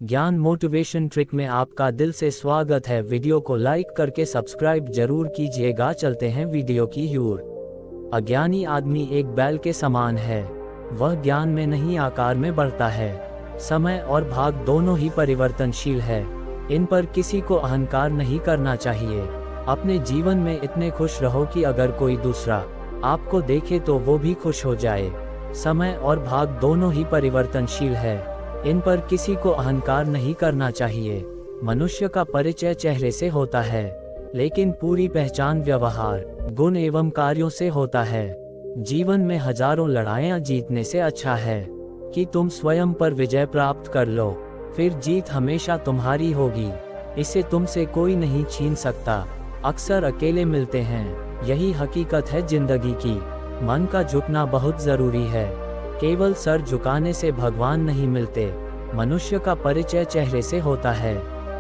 ज्ञान motivation trick में आपका दिल से स्वागत है। वीडियो को लाइक करके सब्सक्राइब जरूर कीजिएगा। चलते हैं वीडियो की ओर। अज्ञानी आदमी एक बैल के समान है। वह ज्ञान में नहीं आकार में बढ़ता है। समय और भाग दोनों ही परिवर्तनशील है। इन पर किसी को अहंकार नहीं करना चाहिए। अपने जीवन में इतने खुश रहो कि अगर कोई दूसरा आपको देखे तो वो भी खुश हो जाए। समय और भाग दोनों ही परिवर्तनशील है। इन पर किसी को अहंकार नहीं करना चाहिए। मनुष्य का परिचय चेहरे से होता है, लेकिन पूरी पहचान व्यवहार, गुण एवं कार्यों से होता है। जीवन में हजारों लड़ाइयां जीतने से अच्छा है कि तुम स्वयं पर विजय प्राप्त कर लो, फिर जीत हमेशा तुम्हारी होगी। इसे तुमसे कोई नहीं छीन सकता। अक्सर अकेले मिलते हैं, यही हकीकत है जिंदगी की। मन का झुकना बहुत जरूरी है। केवल सर झुकाने से भगवान नहीं मिलते। मनुष्य का परिचय चेहरे से होता है,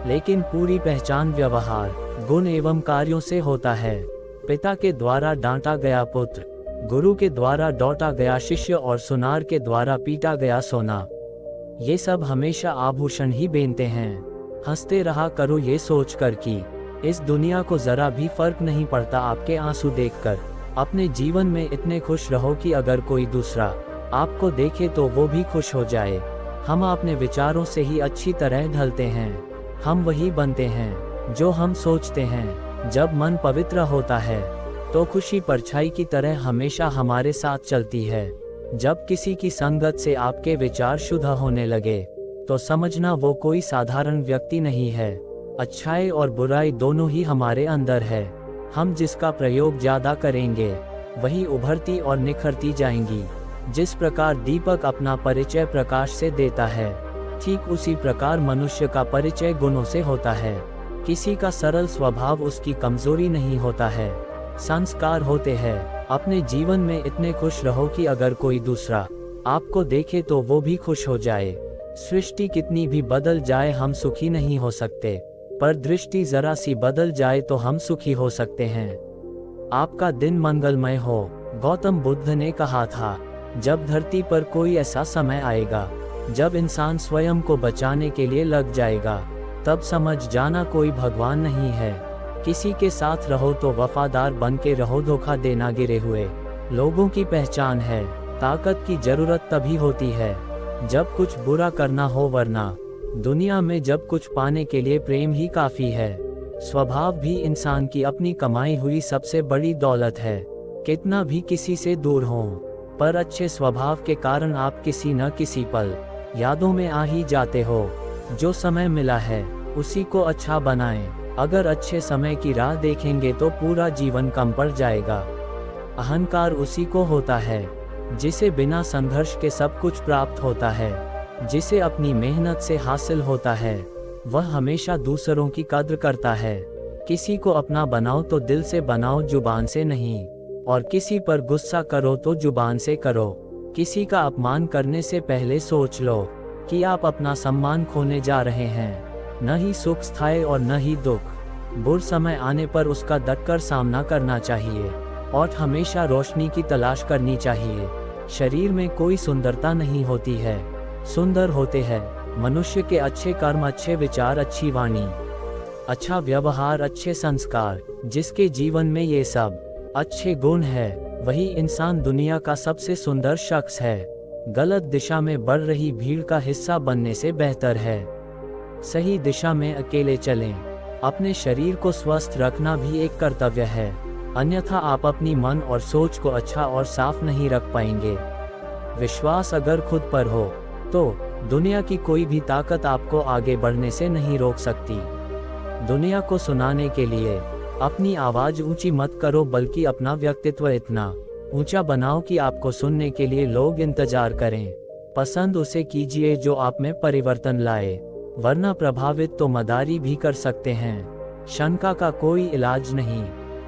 लेकिन पूरी पहचान व्यवहार, गुण एवं कार्यों से होता है। पिता के द्वारा डांटा गया पुत्र, गुरु के द्वारा डॉटा गया शिष्य और सुनार के द्वारा पीटा गया सोना, ये सब हमेशा आभूषण ही बेनते हैं। हंसते रहा करो ये सोचकर कि इस दुनिया को जरा भी फर्क नहीं पड़ता आपके आंसू देखकर। अपने जीवन में इतने खुश रहो कि अगर कोई दूसरा आपको देखे तो वो भी खुश हो जाए। हम अपने विचारों से ही अच्छी तरह ढलते हैं। हम वही बनते हैं जो हम सोचते हैं। जब मन पवित्र होता है तो खुशी परछाई की तरह हमेशा हमारे साथ चलती है। जब किसी की संगत से आपके विचार शुद्ध होने लगे तो समझना वो कोई साधारण व्यक्ति नहीं है। अच्छाई और बुराई दोनों ही हमारे अंदर है। हम जिसका प्रयोग ज्यादा करेंगे वही उभरती और निखरती जाएंगी। जिस प्रकार दीपक अपना परिचय प्रकाश से देता है, ठीक उसी प्रकार मनुष्य का परिचय गुणों से होता है। किसी का सरल स्वभाव उसकी कमजोरी नहीं होता है, संस्कार होते हैं। अपने जीवन में इतने खुश रहो कि अगर कोई दूसरा आपको देखे तो वो भी खुश हो जाए। सृष्टि कितनी भी बदल जाए हम सुखी नहीं हो सकते, पर दृष्टि जरा सी बदल जाए तो हम सुखी हो सकते हैं। आपका दिन मंगलमय हो। गौतम बुद्ध ने कहा था, जब धरती पर कोई ऐसा समय आएगा जब इंसान स्वयं को बचाने के लिए लग जाएगा, तब समझ जाना कोई भगवान नहीं है। किसी के साथ रहो तो वफादार बन के रहो, धोखा देना गिरे हुए लोगों की पहचान है। ताकत की जरूरत तभी होती है जब कुछ बुरा करना हो, वरना दुनिया में जब कुछ पाने के लिए प्रेम ही काफी है। स्वभाव भी इंसान की अपनी कमाई हुई सबसे बड़ी दौलत है। कितना भी किसी से दूर हो, पर अच्छे स्वभाव के कारण आप किसी न किसी पल यादों में आ ही जाते हो। जो समय मिला है उसी को अच्छा बनाएं। अगर अच्छे समय की राह देखेंगे तो पूरा जीवन कम पड़ जाएगा। अहंकार उसी को होता है जिसे बिना संघर्ष के सब कुछ प्राप्त होता है। जिसे अपनी मेहनत से हासिल होता है वह हमेशा दूसरों की कद्र करता है। किसी को अपना बनाओ तो दिल से बनाओ, जुबान से नहीं। और किसी पर गुस्सा करो तो जुबान से करो। किसी का अपमान करने से पहले सोच लो कि आप अपना सम्मान खोने जा रहे हैं। न ही सुख स्थायी और न ही दुख। बुरे समय आने पर उसका डटकर सामना करना चाहिए और हमेशा रोशनी की तलाश करनी चाहिए। शरीर में कोई सुंदरता नहीं होती है, सुंदर होते हैं मनुष्य के अच्छे कर्म, अच्छे विचार, अच्छी वाणी, अच्छा व्यवहार, अच्छे संस्कार। जिसके जीवन में ये सब अच्छे गुण है वही इंसान दुनिया का सबसे सुंदर शख्स है। गलत दिशा में बढ़ रही भीड़ का हिस्सा बनने से बेहतर है सही दिशा में अकेले चलें। अपने शरीर को स्वस्थ रखना भी एक कर्तव्य है, अन्यथा आप अपनी मन और सोच को अच्छा और साफ नहीं रख पाएंगे। विश्वास अगर खुद पर हो तो दुनिया की कोई भी ताकत आपको आगे बढ़ने से नहीं रोक सकती। दुनिया को सुनाने के लिए अपनी आवाज ऊंची मत करो, बल्कि अपना व्यक्तित्व इतना ऊंचा बनाओ कि आपको सुनने के लिए लोग इंतजार करें। पसंद उसे कीजिए जो आप में परिवर्तन लाए, वरना प्रभावित तो मदारी भी कर सकते हैं। शंका का कोई इलाज नहीं,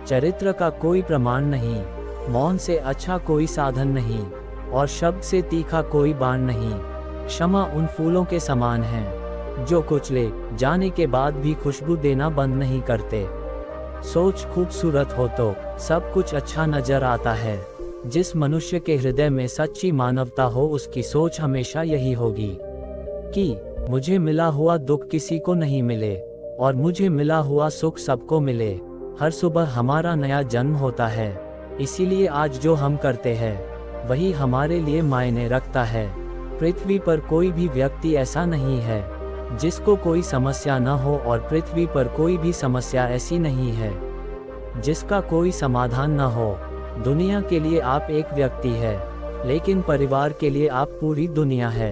चरित्र का कोई प्रमाण नहीं, मौन से अच्छा कोई साधन नहीं, और शब्द से तीखा कोई बाण नहीं। क्षमा उन फूलों के समान है जो कुचले जाने के बाद भी खुशबू देना बंद नहीं करते। सोच खूबसूरत हो तो सब कुछ अच्छा नजर आता है। जिस मनुष्य के हृदय में सच्ची मानवता हो उसकी सोच हमेशा यही होगी कि मुझे मिला हुआ दुख किसी को नहीं मिले, और मुझे मिला हुआ सुख सबको मिले। हर सुबह हमारा नया जन्म होता है, इसीलिए आज जो हम करते हैं वही हमारे लिए मायने रखता है। पृथ्वी पर कोई भी व्यक्ति ऐसा नहीं है जिसको कोई समस्या न हो, और पृथ्वी पर कोई भी समस्या ऐसी नहीं है जिसका कोई समाधान न हो। दुनिया के लिए आप एक व्यक्ति है, लेकिन परिवार के लिए आप पूरी दुनिया है।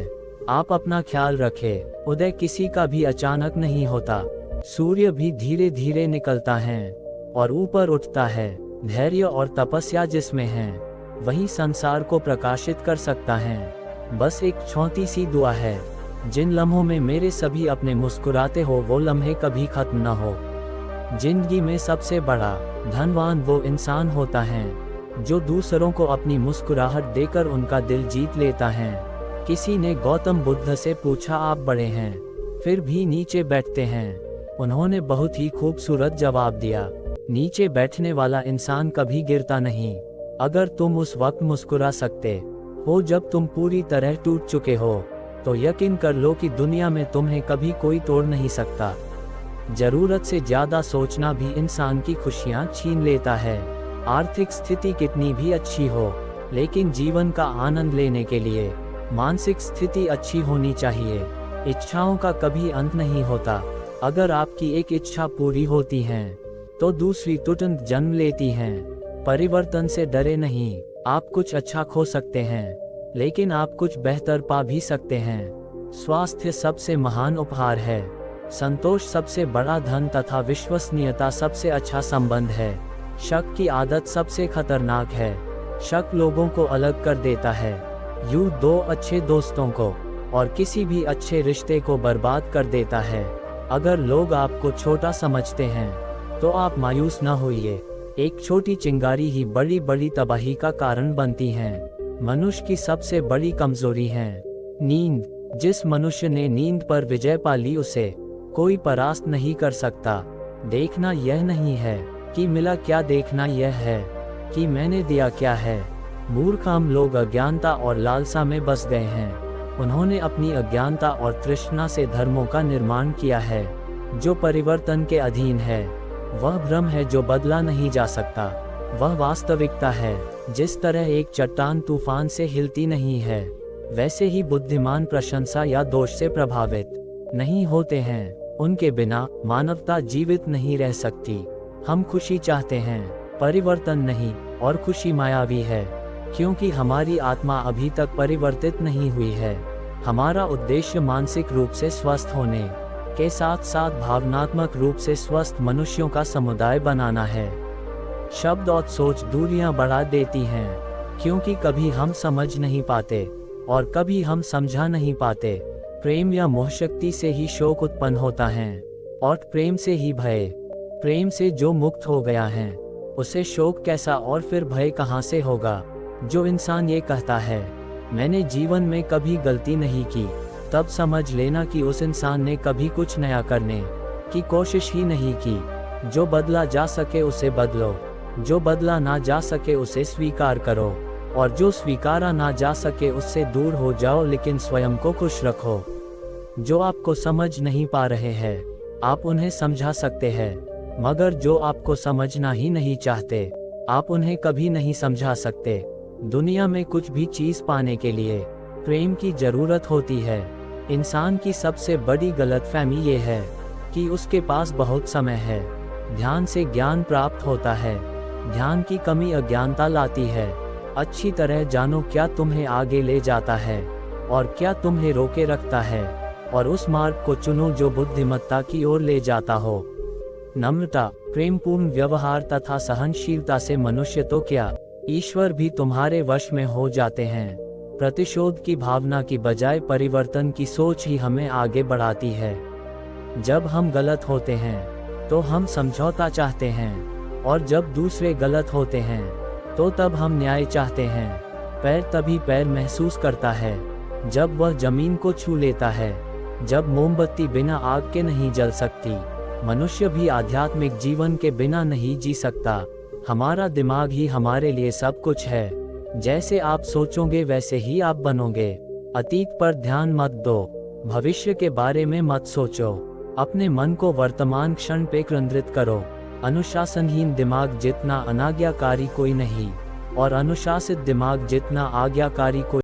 आप अपना ख्याल रखें। उदय किसी का भी अचानक नहीं होता। सूर्य भी धीरे धीरे निकलता है और ऊपर उठता है। धैर्य और तपस्या जिसमें है वही संसार को प्रकाशित कर सकता है। बस एक छोटी सी दुआ है, जिन लम्हों में मेरे सभी अपने मुस्कुराते हो वो लम्हे कभी खत्म न हो। जिंदगी में सबसे बड़ा धनवान वो इंसान होता है जो दूसरों को अपनी मुस्कुराहट देकर उनका दिल जीत लेता है। किसी ने गौतम बुद्ध से पूछा, आप बड़े हैं फिर भी नीचे बैठते हैं? उन्होंने बहुत ही खूबसूरत जवाब दिया, नीचे बैठने वाला इंसान कभी गिरता नहीं। अगर तुम उस वक्त मुस्कुरा सकते हो जब तुम पूरी तरह टूट चुके हो, तो यकीन कर लो कि दुनिया में तुम्हें कभी कोई तोड़ नहीं सकता। जरूरत से ज्यादा सोचना भी इंसान की खुशियां छीन लेता है। आर्थिक स्थिति कितनी भी अच्छी हो, लेकिन जीवन का आनंद लेने के लिए मानसिक स्थिति अच्छी होनी चाहिए। इच्छाओं का कभी अंत नहीं होता। अगर आपकी एक इच्छा पूरी होती है तो दूसरी तुरंत जन्म लेती हैं। परिवर्तन से डरे नहीं। आप कुछ अच्छा खो सकते हैं, लेकिन आप कुछ बेहतर पा भी सकते हैं। स्वास्थ्य सबसे महान उपहार है। संतोष सबसे बड़ा धन तथा विश्वसनीयता सबसे अच्छा संबंध है। शक की आदत सबसे खतरनाक है। शक लोगों को अलग कर देता है। यूं दो अच्छे दोस्तों को और किसी भी अच्छे रिश्ते को बर्बाद कर देता है। अगर लोग आपको छोटा समझते हैं तो आप मायूस न होइए। एक छोटी चिंगारी ही बड़ी बड़ी तबाही का कारण बनती है। मनुष्य की सबसे बड़ी कमजोरी है नींद। जिस मनुष्य ने नींद पर विजय पा ली उसे कोई परास्त नहीं कर सकता। देखना यह नहीं है कि मिला क्या, देखना यह है कि मैंने दिया क्या है। मूर्खाम लोग अज्ञानता और लालसा में बस गए हैं। उन्होंने अपनी अज्ञानता और तृष्णा से धर्मों का निर्माण किया है जो परिवर्तन के अधीन है। वह भ्रम है जो बदला नहीं जा सकता। वह वास्तविकता है। जिस तरह एक चट्टान तूफान से हिलती नहीं है, वैसे ही बुद्धिमान प्रशंसा या दोष से प्रभावित नहीं होते हैं। उनके बिना मानवता जीवित नहीं रह सकती। हम खुशी चाहते हैं, परिवर्तन नहीं, और खुशी मायावी है क्योंकि हमारी आत्मा अभी तक परिवर्तित नहीं हुई है। हमारा उद्देश्य मानसिक रूप से स्वस्थ होने के साथ साथ भावनात्मक रूप से स्वस्थ मनुष्यों का समुदाय बनाना है। शब्द और सोच दूरियां बढ़ा देती हैं, क्योंकि कभी हम समझ नहीं पाते और कभी हम समझा नहीं पाते। प्रेम या मोह शक्ति से ही शोक उत्पन्न होता है, और प्रेम से ही भय। प्रेम से जो मुक्त हो गया है उसे शोक कैसा और फिर भय कहाँ से होगा। जो इंसान ये कहता है मैंने जीवन में कभी गलती नहीं की, तब समझ लेना कि उस इंसान ने कभी कुछ नया करने की कोशिश ही नहीं की। जो बदला जा सके उसे बदलो, जो बदला ना जा सके उसे स्वीकार करो, और जो स्वीकारा ना जा सके उससे दूर हो जाओ, लेकिन स्वयं को खुश रखो। जो आपको समझ नहीं पा रहे हैं आप उन्हें समझा सकते हैं, मगर जो आपको समझना ही नहीं चाहते आप उन्हें कभी नहीं समझा सकते। दुनिया में कुछ भी चीज पाने के लिए प्रेम की जरूरत होती है। इंसान की सबसे बड़ी गलतफहमी ये है कि उसके पास बहुत समय है। ध्यान से ज्ञान प्राप्त होता है। ध्यान की कमी अज्ञानता लाती है। अच्छी तरह जानो क्या तुम्हें आगे ले जाता है और क्या तुम्हें रोके रखता है, और उस मार्ग को चुनो जो बुद्धिमत्ता की ओर ले जाता हो। नम्रता, प्रेमपूर्ण व्यवहार तथा सहनशीलता से मनुष्य तो क्या, ईश्वर भी तुम्हारे वश में हो जाते हैं। प्रतिशोध की भावना की बजाय परिवर्तन की सोच ही हमें आगे बढ़ाती है। जब हम गलत होते हैं तो हम समझौता चाहते हैं, और जब दूसरे गलत होते हैं तो तब हम न्याय चाहते हैं। पैर तभी पैर महसूस करता है जब वह जमीन को छू लेता है। जब मोमबत्ती बिना आग के नहीं जल सकती, मनुष्य भी आध्यात्मिक जीवन के बिना नहीं जी सकता। हमारा दिमाग ही हमारे लिए सब कुछ है। जैसे आप सोचोगे वैसे ही आप बनोगे। अतीत पर ध्यान मत दो, भविष्य के बारे में मत सोचो, अपने मन को वर्तमान क्षण पे केंद्रित करो। अनुशासनहीन दिमाग जितना अनाज्ञाकारी कोई नहीं, और अनुशासित दिमाग जितना आज्ञाकारी कोई